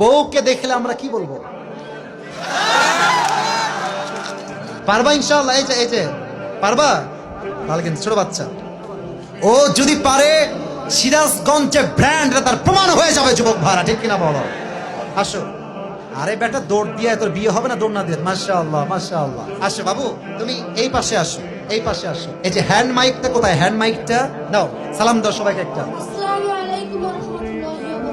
বউকে দেখলে আমরা কি বলবো? পারবা ইনশাআল্লাহ? এই যে পারবা? তাহলে কিন্তু ছোট বাচ্চা ও যদি পারে সিরাজগঞ্জে ব্র্যান্ড তার প্রমাণ হয়ে যাবে যুবক ভাড়া, ঠিক কিনা বলো? আসো। আরে বেটা দৌড় দিয়ে তোর বিয়ে হবে না দৌড় না দিয়ে? মাশাআল্লাহ মাশাআল্লাহ। আসো বাবু, তুমি এই পাশে আসো, এই পাশে আসো। এই যে হ্যান্ড মাইকটা কোথায়? হ্যান্ড মাইকটা দাও, সালাম দাও সবাইকে একটা। আসসালামু আলাইকুম ওয়া রাহমাতুল্লাহি ওয়া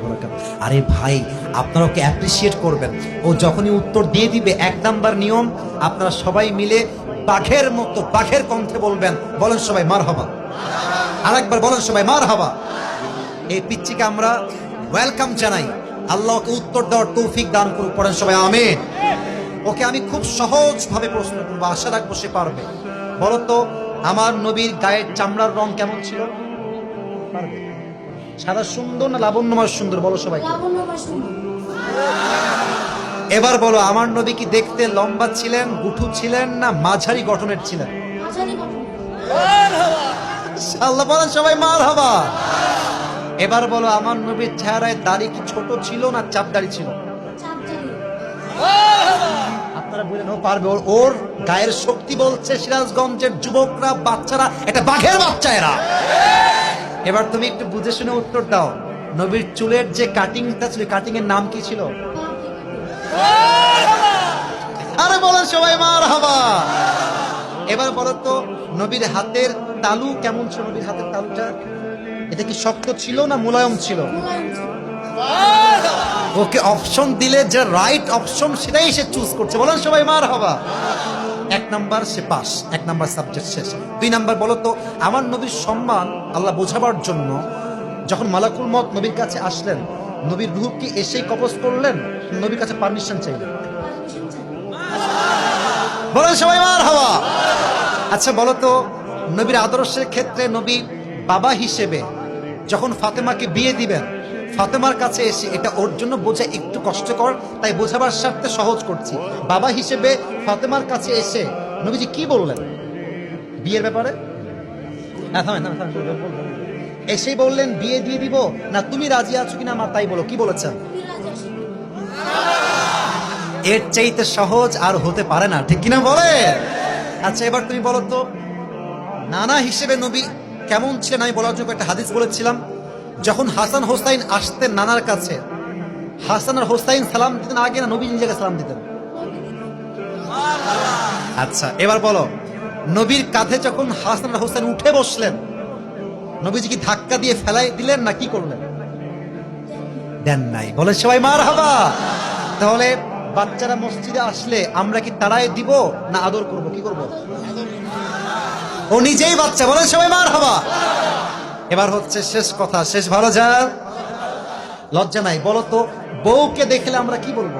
বারাকাতুহু। আরে ভাই, আপনারা ওকে অ্যাপ্রিসিয়েট করবেন। ও যখনই উত্তর দিয়ে দিবে, 1 নাম্বার নিয়ম, আপনারা সবাই মিলে বাঘের মতো বাঘের কণ্ঠে বলবেন। বলেন সবাই মারহাবা। আরেকবার বলেন সবাই মারহাবা। এই পিচ্চিকে আমরা ওয়েলকাম জানাই। আল্লাহ ওকে উত্তর দেওয়ার তৌফিক দান করুক। পড়েন সবাই আমিন। ওকে আমি খুব সহজ ভাবে প্রশ্ন করবো, আশা রাখবো সে পারবে। বলো তো, আমার নবীর গায়ের চামড়ার রং কেমন ছিল? পারবে? সাদা সুন্দর না লাবণ্যময় সুন্দর? বলো সবাই। লাবণ্যময় সুন্দর। এবার বলো, আমার নবী কি দেখতে লম্বা ছিলেন, গুঠু ছিলেন, না মাঝারি গঠনের ছিলেন? মাঝারি গঠন। আল্লাহ বলেন সবাই মারহাবা। এবার বলো, আমার নবীর চেহারায় দাড়ি কি ছোট ছিল না চাপ দাড়ি ছিল? চাপদারি। আপনারা বলেন ও পারবে। ওর গায়ের শক্তি বলছে সিরাজগঞ্জের যুবকরা, বাচ্চারা একটা বাঘের বাচ্চা এরা। এবার তুমি একটু বুঝে শুনে উত্তর দাও। নবীর চুলের যে কাটিংটা ছিল, কাটিং এর নাম কি ছিল? আরে বলেন সবাই মারহাবা। এবার বলো তো, নবীর হাতের তালু কেমন ছিল? নবীর হাতের তালুটা এটা কি শক্ত ছিল না মুলায়ম ছিল? মুলায়ম ছিল। ওকে অপশন দিলে যে রাইট অপশন সেটাই সে চুজ করছে। বলেন সবাই মারহাবা। 1 নাম্বার সে পাস, 1 নাম্বার সাবজেক্ট শেষ। 2 নাম্বার বলো তো, আমার নবীর সম্মান আল্লাহ বোঝাবার জন্য যখন মালাকুল মউত নবীর কাছে আসলেন, নবীর রূহ কি এসেই কবজ করলেন, নবীর কাছে পারমিশন চাইলেন? পারমিশন চাই। বলেন সবাই মারহাবা। আচ্ছা বলো তো, নবীর আদর্শের ক্ষেত্রে নবী বাবা হিসেবে যখন ফাতেমাকে বিয়ে দিবেন, ফাতেমার কাছে এসে, এটা ওর জন্য বোঝা একটু কষ্টকর, তাই বোঝাবার স্বার্থে সহজ করছি। বাবা হিসেবে ফাতেমার কাছে এসে নবীজি কি বললেন বিয়ের ব্যাপারে? এসেই বললেন বিয়ে দিয়ে দিব, না তুমি রাজি আছো কিনা মা তাই বলো, কি বলেছেন? তুমি রাজি আছো? এর চাইতে সহজ আর হতে পারে না, ঠিক কিনা বলে? আচ্ছা এবার তুমি বলো তো, নানা হিসেবে নবী কেমন ছিলেন? আমি বলার জন্য একটা হাদিস বলেছিলাম, যখন হাসান হোসাইন আসতেন নানার কাছে, হাসান আর হোসাইন সালাম দিতেন আগে না নবী নিজেকে সালাম দিতেন? আচ্ছা এবার বলো, নবীর কাঁধে যখন হাসান আর হোসাইন উঠে বসলেন, নবীজি কি ধাক্কা দিয়ে ফেলাই দিলেন না কি করলেন? দেন নাই। বলে সবাই মারহাবা। তাহলে বাচ্চারা মসজিদে আসলে আমরা কি তাড়ায় দিব না আদর করব? কি করব? ও নিজেই বাচ্চা। বলেন সবাই মারহাবা। এবার হচ্ছে শেষ কথা, শেষ ভালো যা, লজ্জা নাই। বলো তো, বউকে দেখলে আমরা কি বলবো?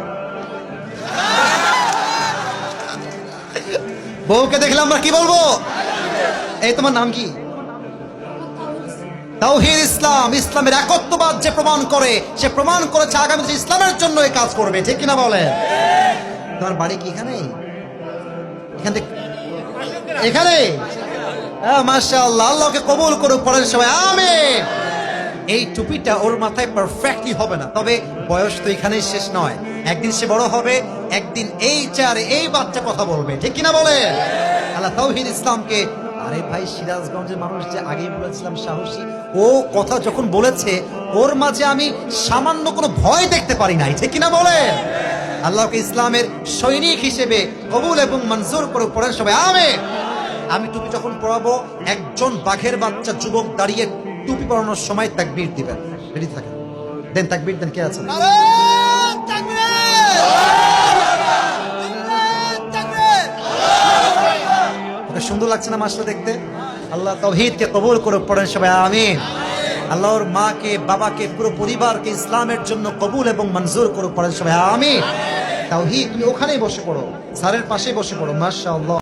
বউকে দেখলে আমরা কি বলবো? এই তোমার নাম কি? তাওহীদ ইসলাম। ইসলামের একত্ববাদ যে প্রমাণ করে, সে প্রমাণ করেছে আগামীতে ইসলামের জন্য এই কাজ করবে, ঠিক কিনা বলে? তোমার বাড়ি কি এখানে? এখান থেকে এখানে? মাশাআল্লাহ, আল্লাহকে কবুল করুক। পড়েন সবাই আমিন। এই টুপিটা ওর মাথায় পারফেক্টলি হবে না, তবে বয়স তো এখানেই শেষ নয়। একদিন সে বড় হবে, একদিন এই চেয়ারে এই বাচ্চা কথা বলবে, ঠিক কিনা বলে? আল্লাহ তাওহীদ ইসলামকে। আরে ভাই, সিরাজগঞ্জের মানুষ যে আগেই বলেছিলাম সাহসী, ও কথা যখন বলেছে ওর মাঝে আমি সামান্য কোনো ভয় দেখতে পারি নাই, ঠিক কিনা বলে? আল্লাহকে ইসলামের সৈনিক হিসেবে কবুল এবং মঞ্জুর করে। পড়েন সবাই আমিন। আমি টুপি যখন পরাবো, একজন বাঘের বাচ্চা যুবক দাঁড়িয়ে টুপি পরানোর সময় তাকবীর দিবেন। রেডি থাকেন, দেন তাকবীর দেন। কে আছেন? সুন্দর লাগছে না মাসটা দেখতে? আল্লাহ তাওহীদকে কবুল করে। পড়েন সবাই আমিন। আল্লাহর মাকে, বাবাকে, পুরো পরিবারকে ইসলামের জন্য কবুল এবং মঞ্জুর করে। পড়েন সবাই আমিন। তাওহীদ। তুমি ওখানেই বসে পড়ো, স্যারের পাশেই বসে পড়ো। মাশাআল্লাহ।